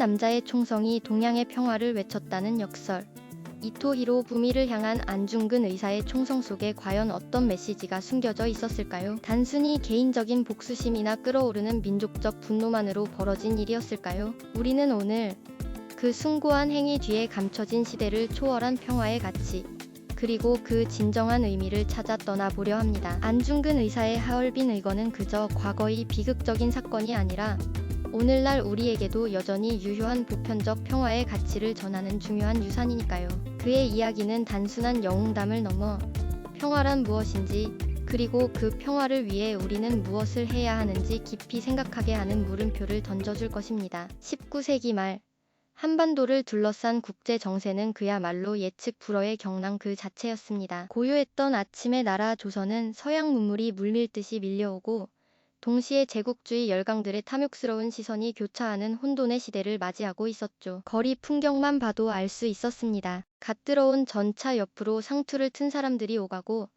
남자의 총성이 동양의 평화를 외쳤다는 역설. 이토 히로부미를 향한 안중근 의사의 총성 속에 과연 어떤 메시지가 숨겨져 있었을까요? 단순히 개인적인 복수심이나 끓어오르는 민족적 분노만으로 벌어진 일이었을까요? 우리는 오늘 그 숭고한 행위 뒤에 감춰진 시대를 초월한 평화의 가치, 그리고 그 진정한 의미를 찾아 떠나보려 합니다. 안중근 의사의 하얼빈 의거는 그저 과거의 비극적인 사건이 아니라 오늘날 우리에게도 여전히 유효한 보편적 평화의 가치를 전하는 중요한 유산이니까요. 그의 이야기는 단순한 영웅담을 넘어 평화란 무엇인지, 그리고 그 평화를 위해 우리는 무엇을 해야 하는지 깊이 생각하게 하는 물음표를 던져줄 것입니다. 19세기 말 한반도를 둘러싼 국제 정세는 그야말로 예측 불허의 경랑 그 자체였습니다. 고요했던 아침의 나라 조선은 서양 문물이 물밀듯이 밀려오고 동시에 제국주의 열강들의 탐욕스러운 시선이 교차하는 혼돈의 시대를 맞이하고 있었죠. 거리 풍경만 봐도 알 수 있었습니다. 갓 들어온 전차 옆으로 상투를 튼 사람들이 오가고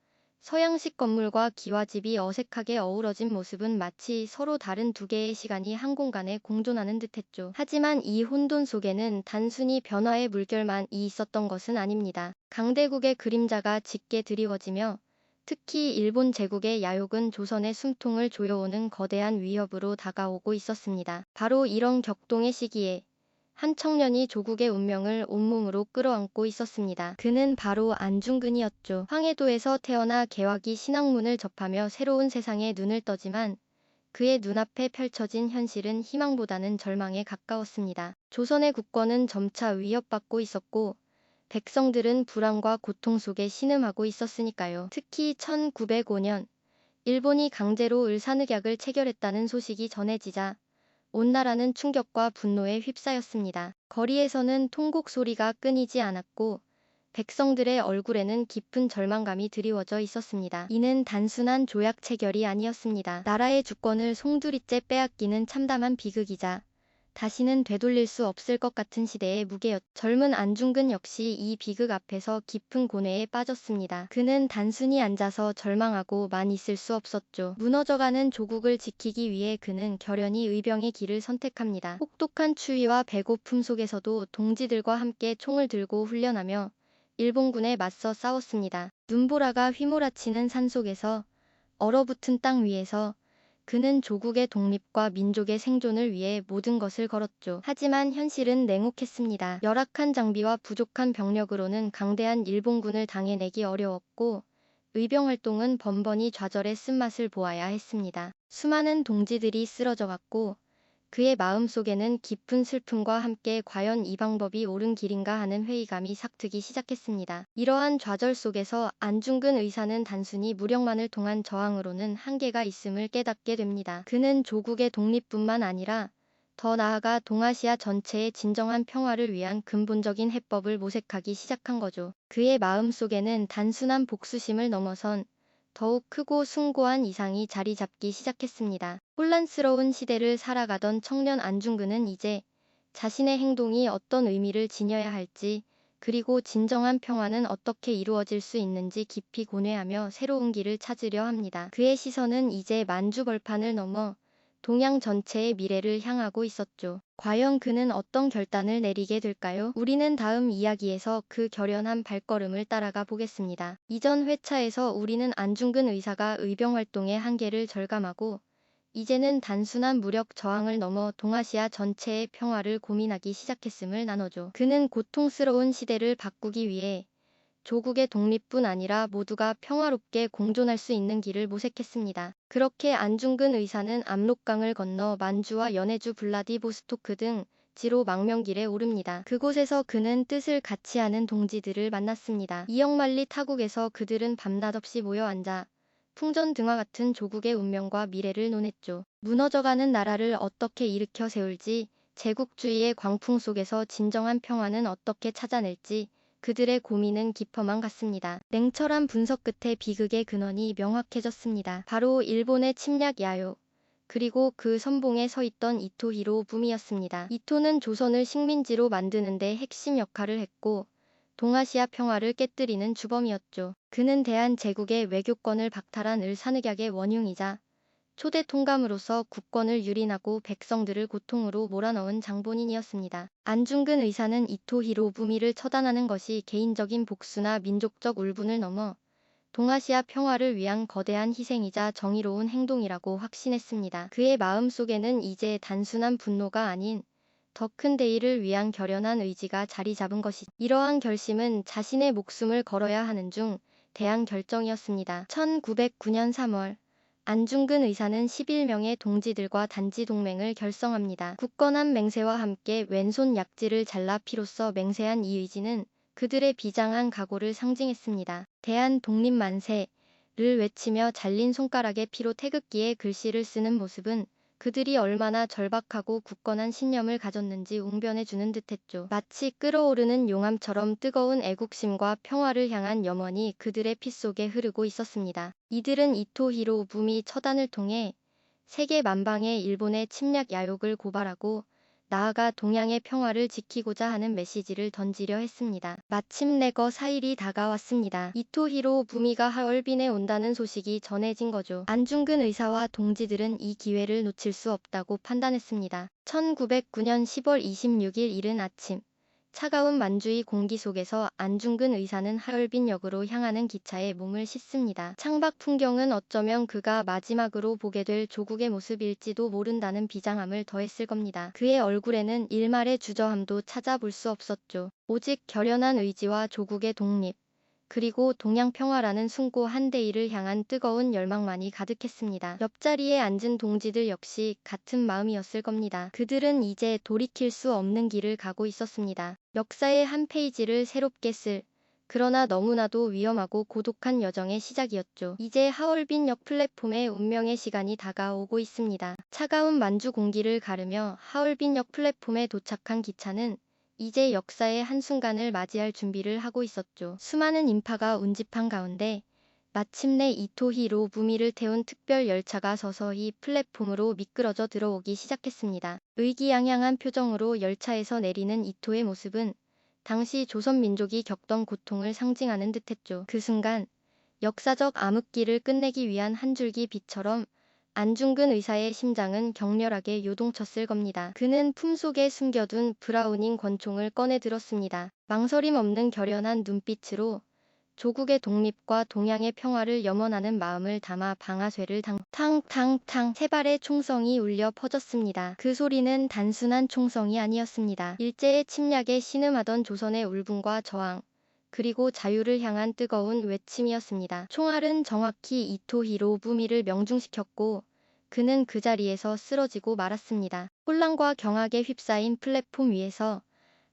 서양식 건물과 기와집이 어색하게 어우러진 모습은 마치 서로 다른 두 개의 시간이 한 공간에 공존하는 듯했죠. 하지만 이 혼돈 속에는 단순히 변화의 물결만이 있었던 것은 아닙니다. 강대국의 그림자가 짙게 드리워지며 특히 일본 제국의 야욕은 조선의 숨통을 조여오는 거대한 위협으로 다가오고 있었습니다. 바로 이런 격동의 시기에 한 청년이 조국의 운명을 온몸으로 끌어안고 있었습니다. 그는 바로 안중근이었죠. 황해도에서 태어나 개화기 신학문을 접하며 새로운 세상에 눈을 떠지만 그의 눈앞에 펼쳐진 현실은 희망보다는 절망에 가까웠습니다. 조선의 국권은 점차 위협받고 있었고 백성들은 불안과 고통 속에 신음하고 있었으니까요. 특히 1905년 일본이 강제로 을사늑약을 체결했다는 소식이 전해지자 온 나라는 충격과 분노에 휩싸였습니다. 거리에서는 통곡 소리가 끊이지 않았고 백성들의 얼굴에는 깊은 절망감이 드리워져 있었습니다. 이는 단순한 조약 체결이 아니었습니다. 나라의 주권을 송두리째 빼앗기는 참담한 비극이자 다시는 되돌릴 수 없을 것 같은 시대의 무게였죠. 젊은 안중근 역시 이 비극 앞에서 깊은 고뇌에 빠졌습니다. 그는 단순히 앉아서 절망하고만 있을 수 없었죠. 무너져가는 조국을 지키기 위해 그는 결연히 의병의 길을 선택합니다. 혹독한 추위와 배고픔 속에서도 동지들과 함께 총을 들고 훈련하며 일본군에 맞서 싸웠습니다. 눈보라가 휘몰아치는 산속에서 얼어붙은 땅 위에서 그는 조국의 독립과 민족의 생존을 위해 모든 것을 걸었죠. 하지만 현실은 냉혹했습니다. 열악한 장비와 부족한 병력으로는 강대한 일본군을 당해내기 어려웠고 의병 활동은 번번이 좌절의 쓴맛을 보아야 했습니다. 수많은 동지들이 쓰러져갔고 그의 마음속에는 깊은 슬픔과 함께 과연 이 방법이 옳은 길인가 하는 회의감이 삭트기 시작했습니다. 이러한 좌절 속에서 안중근 의사는 단순히 무력만을 통한 저항으로는 한계가 있음을 깨닫게 됩니다. 그는 조국의 독립뿐만 아니라 더 나아가 동아시아 전체의 진정한 평화를 위한 근본적인 해법을 모색하기 시작한 거죠. 그의 마음속에는 단순한 복수심을 넘어선 더욱 크고 숭고한 이상이 자리 잡기 시작했습니다. 혼란스러운 시대를 살아가던 청년 안중근은 이제 자신의 행동이 어떤 의미를 지녀야 할지, 그리고 진정한 평화는 어떻게 이루어질 수 있는지 깊이 고뇌하며 새로운 길을 찾으려 합니다. 그의 시선은 이제 만주벌판을 넘어 동양 전체의 미래를 향하고 있었죠. 과연 그는 어떤 결단을 내리게 될까요? 우리는 다음 이야기에서 그 결연한 발걸음을 따라가 보겠습니다. 이전 회차에서 우리는 안중근 의사가 의병 활동의 한계를 절감하고 이제는 단순한 무력 저항을 넘어 동아시아 전체의 평화를 고민하기 시작했음을 나누죠. 그는 고통스러운 시대를 바꾸기 위해 조국의 독립뿐 아니라 모두가 평화롭게 공존할 수 있는 길을 모색했습니다. 그렇게 안중근 의사는 압록강을 건너 만주와 연해주 블라디보스토크 등 지로 망명길에 오릅니다. 그곳에서 그는 뜻을 같이 하는 동지들을 만났습니다. 이역만리 타국에서 그들은 밤낮 없이 모여 앉아 풍전등화 같은 조국의 운명과 미래를 논했죠. 무너져가는 나라를 어떻게 일으켜 세울지, 제국주의의 광풍 속에서 진정한 평화는 어떻게 찾아낼지 그들의 고민은 깊어만 갔습니다. 냉철한 분석 끝에 비극의 근원이 명확해졌습니다. 바로 일본의 침략 야욕, 그리고 그 선봉에 서 있던 이토 히로부미였습니다. 이토는 조선을 식민지로 만드는 데 핵심 역할을 했고 동아시아 평화를 깨뜨리는 주범이었죠. 그는 대한제국의 외교권을 박탈한 을사늑약의 원흉이자 초대 통감으로서 국권을 유린하고 백성들을 고통으로 몰아넣은 장본인이었습니다. 안중근 의사는 이토 히로부미를 처단하는 것이 개인적인 복수나 민족적 울분을 넘어 동아시아 평화를 위한 거대한 희생이자 정의로운 행동이라고 확신했습니다. 그의 마음속에는 이제 단순한 분노가 아닌 더 큰 대의를 위한 결연한 의지가 자리 잡은 것이죠. 이러한 결심은 자신의 목숨을 걸어야 하는 중 대한 결정이었습니다. 1909년 3월 안중근 의사는 11명의 동지들과 단지 동맹을 결성합니다. 굳건한 맹세와 함께 왼손 약지를 잘라 피로써 맹세한 이 의지는 그들의 비장한 각오를 상징했습니다. 대한 독립 만세를 외치며 잘린 손가락에 피로 태극기에 글씨를 쓰는 모습은 그들이 얼마나 절박하고 굳건한 신념을 가졌는지 웅변해주는 듯했죠. 마치 끓어오르는 용암처럼 뜨거운 애국심과 평화를 향한 염원이 그들의 피 속에 흐르고 있었습니다. 이들은 이토 히로부미 처단을 통해 세계 만방에 일본의 침략 야욕을 고발하고 나아가 동양의 평화를 지키고자 하는 메시지를 던지려 했습니다. 마침내 거 4일이 다가왔습니다. 이토 히로부미가 하얼빈에 온다는 소식이 전해진 거죠. 안중근 의사와 동지들은 이 기회를 놓칠 수 없다고 판단했습니다. 1909년 10월 26일 이른 아침 차가운 만주의 공기 속에서 안중근 의사는 하얼빈역으로 향하는 기차에 몸을 싣습니다. 창밖 풍경은 어쩌면 그가 마지막으로 보게 될 조국의 모습일지도 모른다는 비장함을 더했을 겁니다. 그의 얼굴에는 일말의 주저함도 찾아볼 수 없었죠. 오직 결연한 의지와 조국의 독립, 그리고 동양 평화라는 숭고한 대의를 향한 뜨거운 열망만이 가득했습니다. 옆자리에 앉은 동지들 역시 같은 마음이었을 겁니다. 그들은 이제 돌이킬 수 없는 길을 가고 있었습니다. 역사의 한 페이지를 새롭게 쓸, 그러나 너무나도 위험하고 고독한 여정의 시작이었죠. 이제 하얼빈역 플랫폼에 운명의 시간이 다가오고 있습니다. 차가운 만주 공기를 가르며 하얼빈역 플랫폼에 도착한 기차는 이제 역사의 한순간을 맞이할 준비를 하고 있었죠. 수많은 인파가 운집한 가운데 마침내 이토 히로부미를 태운 특별 열차가 서서히 플랫폼으로 미끄러져 들어오기 시작했습니다. 의기양양한 표정으로 열차에서 내리는 이토의 모습은 당시 조선 민족이 겪던 고통을 상징하는 듯했죠. 그 순간 역사적 암흑기를 끝내기 위한 한 줄기 빛처럼 안중근 의사의 심장은 격렬하게 요동쳤을 겁니다. 그는 품속에 숨겨둔 브라우닝 권총을 꺼내 들었습니다. 망설임 없는 결연한 눈빛으로 조국의 독립과 동양의 평화를 염원하는 마음을 담아 방아쇠를 탕탕탕 세 발의 총성이 울려 퍼졌습니다. 그 소리는 단순한 총성이 아니었습니다. 일제의 침략에 신음하던 조선의 울분과 저항, 그리고 자유를 향한 뜨거운 외침이었습니다. 총알은 정확히 이토 히로부미를 명중시켰고 그는 그 자리에서 쓰러지고 말았습니다. 혼란과 경악에 휩싸인 플랫폼 위에서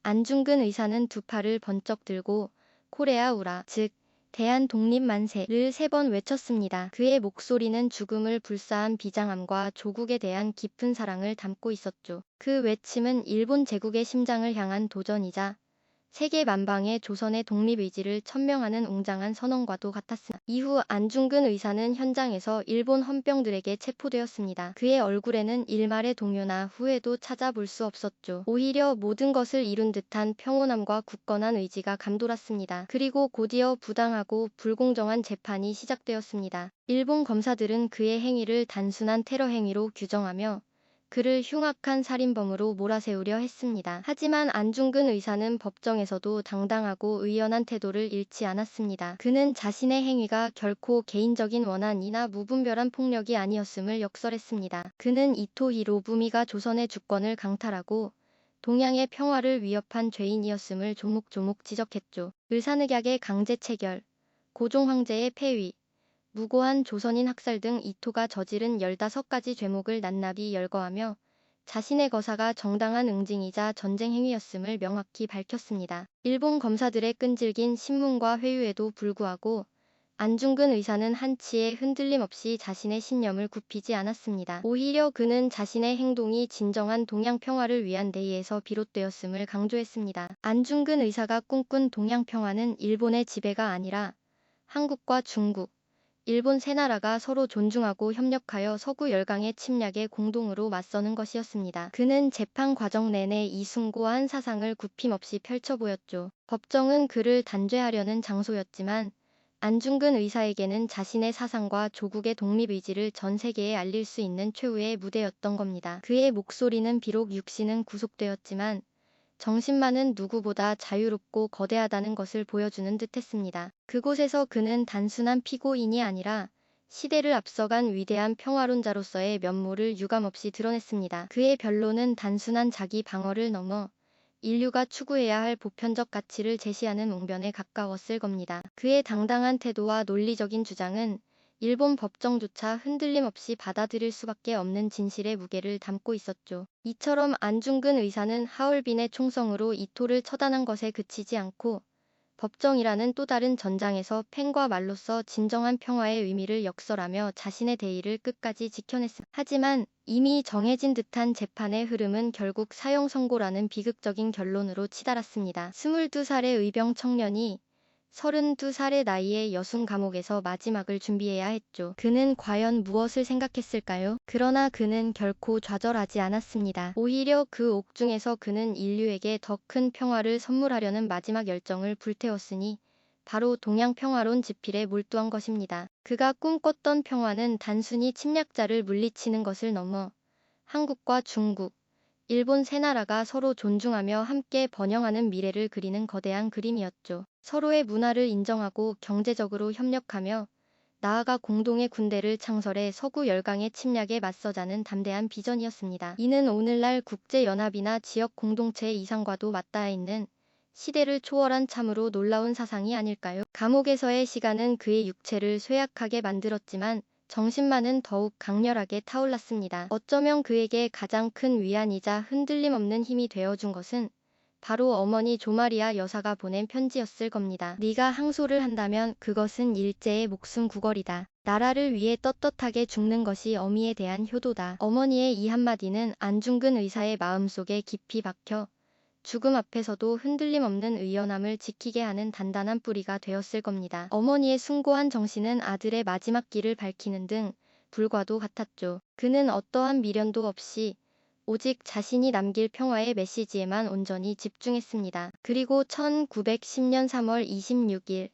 안중근 의사는 두 팔을 번쩍 들고 코레아 우라, 즉 대한 독립 만세를 3번 외쳤습니다. 그의 목소리는 죽음을 불사한 비장함과 조국에 대한 깊은 사랑을 담고 있었죠. 그 외침은 일본 제국의 심장을 향한 도전이자 세계 만방의 조선의 독립의지를 천명하는 웅장한 선언과도 같았습니다. 이후 안중근 의사는 현장에서 일본 헌병들에게 체포되었습니다. 그의 얼굴에는 일말의 동요나 후회도 찾아볼 수 없었죠. 오히려 모든 것을 이룬 듯한 평온함과 굳건한 의지가 감돌았습니다. 그리고 곧이어 부당하고 불공정한 재판이 시작되었습니다. 일본 검사들은 그의 행위를 단순한 테러 행위로 규정하며 그를 흉악한 살인범으로 몰아세우려 했습니다. 하지만 안중근 의사는 법정에서도 당당하고 의연한 태도를 잃지 않았습니다. 그는 자신의 행위가 결코 개인적인 원한이나 무분별한 폭력이 아니었음을 역설했습니다. 그는 이토 히로부미가 조선의 주권을 강탈하고 동양의 평화를 위협한 죄인이었음을 조목조목 지적했죠. 을사늑약의 강제 체결, 고종 황제의 폐위, 무고한 조선인 학살 등 이토가 저지른 15가지 죄목을 낱낱이 열거하며 자신의 거사가 정당한 응징이자 전쟁 행위였음을 명확히 밝혔습니다. 일본 검사들의 끈질긴 신문과 회유에도 불구하고 안중근 의사는 한치의 흔들림 없이 자신의 신념을 굽히지 않았습니다. 오히려 그는 자신의 행동이 진정한 동양 평화를 위한 대의에서 비롯되었음을 강조했습니다. 안중근 의사가 꿈꾼 동양 평화는 일본의 지배가 아니라 한국과 중국, 일본 세 나라가 서로 존중하고 협력하여 서구 열강의 침략에 공동으로 맞서는 것이었습니다. 그는 재판 과정 내내 이 숭고한 사상을 굽힘없이 펼쳐 보였죠. 법정은 그를 단죄하려는 장소였지만 안중근 의사에게는 자신의 사상과 조국의 독립의지를 전 세계에 알릴 수 있는 최후의 무대였던 겁니다. 그의 목소리는 비록 육신은 구속되었지만 정신만은 누구보다 자유롭고 거대하다는 것을 보여주는 듯했습니다. 그곳에서 그는 단순한 피고인이 아니라 시대를 앞서간 위대한 평화론자로서의 면모를 유감없이 드러냈습니다. 그의 변론은 단순한 자기 방어를 넘어 인류가 추구해야 할 보편적 가치를 제시하는 웅변에 가까웠을 겁니다. 그의 당당한 태도와 논리적인 주장은 일본 법정조차 흔들림 없이 받아들일 수밖에 없는 진실의 무게를 담고 있었죠. 이처럼 안중근 의사는 하얼빈의 총성으로 이토를 처단한 것에 그치지 않고 법정이라는 또 다른 전장에서 펜과 말로써 진정한 평화의 의미를 역설하며 자신의 대의를 끝까지 지켜냈습니다. 하지만 이미 정해진 듯한 재판의 흐름은 결국 사형 선고라는 비극적인 결론으로 치달았습니다. 22살의 의병 청년이 32살의 나이에 여순 감옥에서 마지막을 준비해야 했죠. 그는 과연 무엇을 생각했을까요? 그러나 그는 결코 좌절하지 않았습니다. 오히려 그 옥중에서 그는 인류에게 더 큰 평화를 선물하려는 마지막 열정을 불태웠으니 바로 동양평화론 지필에 몰두한 것입니다. 그가 꿈꿨던 평화는 단순히 침략자를 물리치는 것을 넘어 한국과 중국, 일본 세 나라가 서로 존중하며 함께 번영하는 미래를 그리는 거대한 그림이었죠. 서로의 문화를 인정하고 경제적으로 협력하며 나아가 공동의 군대를 창설해 서구 열강의 침략에 맞서자는 담대한 비전이었습니다. 이는 오늘날 국제연합이나 지역 공동체의 이상과도 맞닿아 있는 시대를 초월한 참으로 놀라운 사상이 아닐까요? 감옥에서의 시간은 그의 육체를 쇠약하게 만들었지만 정신만은 더욱 강렬하게 타올랐습니다. 어쩌면 그에게 가장 큰 위안이자 흔들림 없는 힘이 되어준 것은 바로 어머니 조마리아 여사가 보낸 편지였을 겁니다. 네가 항소를 한다면 그것은 일제의 목숨 구걸이다. 나라를 위해 떳떳하게 죽는 것이 어미에 대한 효도다. 어머니의 이 한마디는 안중근 의사의 마음속에 깊이 박혀 죽음 앞에서도 흔들림 없는 의연함을 지키게 하는 단단한 뿌리가 되었을 겁니다. 어머니의 숭고한 정신은 아들의 마지막 길을 밝히는 등 불과도 같았죠. 그는 어떠한 미련도 없이 오직 자신이 남길 평화의 메시지에만 온전히 집중했습니다. 그리고 1910년 3월 26일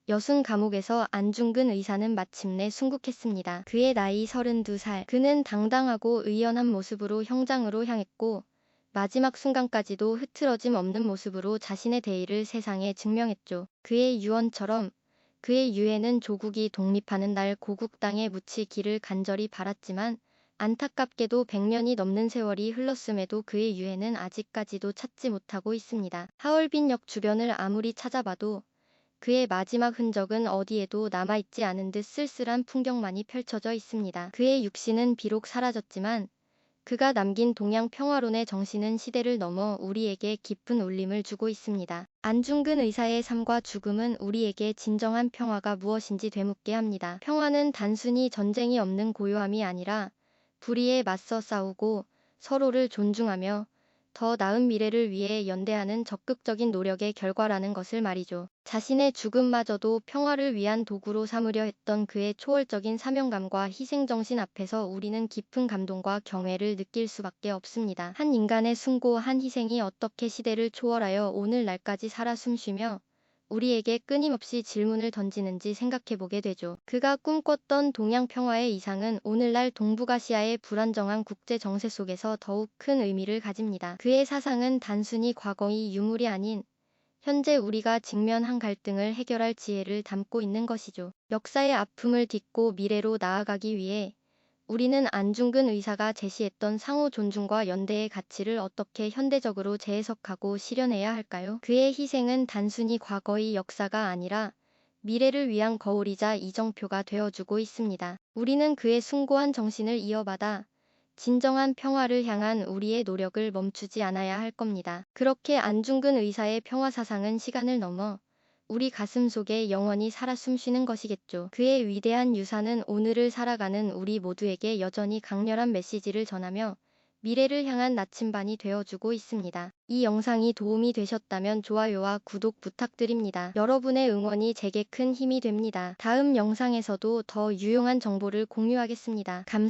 여순 감옥에서 안중근 의사는 마침내 순국했습니다. 그의 나이 32살. 그는 당당하고 의연한 모습으로 형장으로 향했고 마지막 순간까지도 흐트러짐 없는 모습으로 자신의 대의를 세상에 증명했죠. 그의 유언처럼 그의 유해는 조국이 독립하는 날 고국 땅에 묻히기를 간절히 바랐지만 안타깝게도 100년이 넘는 세월이 흘렀음에도 그의 유해는 아직까지도 찾지 못하고 있습니다. 하얼빈역 주변을 아무리 찾아봐도 그의 마지막 흔적은 어디에도 남아있지 않은 듯 쓸쓸한 풍경만이 펼쳐져 있습니다. 그의 육신은 비록 사라졌지만 그가 남긴 동양 평화론의 정신은 시대를 넘어 우리에게 깊은 울림을 주고 있습니다. 안중근 의사의 삶과 죽음은 우리에게 진정한 평화가 무엇인지 되묻게 합니다. 평화는 단순히 전쟁이 없는 고요함이 아니라 불의에 맞서 싸우고 서로를 존중하며 더 나은 미래를 위해 연대하는 적극적인 노력의 결과라는 것을 말이죠. 자신의 죽음마저도 평화를 위한 도구로 삼으려 했던 그의 초월적인 사명감과 희생정신 앞에서 우리는 깊은 감동과 경외를 느낄 수밖에 없습니다. 한 인간의 숭고한 희생이 어떻게 시대를 초월하여 오늘날까지 살아 숨쉬며 우리에게 끊임없이 질문을 던지는지 생각해보게 되죠. 그가 꿈꿨던 동양 평화의 이상은 오늘날 동북아시아의 불안정한 국제 정세 속에서 더욱 큰 의미를 가집니다. 그의 사상은 단순히 과거의 유물이 아닌 현재 우리가 직면한 갈등을 해결할 지혜를 담고 있는 것이죠. 역사의 아픔을 딛고 미래로 나아가기 위해 우리는 안중근 의사가 제시했던 상호 존중과 연대의 가치를 어떻게 현대적으로 재해석하고 실현해야 할까요? 그의 희생은 단순히 과거의 역사가 아니라 미래를 위한 거울이자 이정표가 되어주고 있습니다. 우리는 그의 숭고한 정신을 이어받아 진정한 평화를 향한 우리의 노력을 멈추지 않아야 할 겁니다. 그렇게 안중근 의사의 평화 사상은 시간을 넘어 우리 가슴 속에 영원히 살아 숨쉬는 것이겠죠. 그의 위대한 유산은 오늘을 살아가는 우리 모두에게 여전히 강렬한 메시지를 전하며 미래를 향한 나침반이 되어주고 있습니다. 이 영상이 도움이 되셨다면 좋아요와 구독 부탁드립니다. 여러분의 응원이 제게 큰 힘이 됩니다. 다음 영상에서도 더 유용한 정보를 공유하겠습니다. 감사합니다.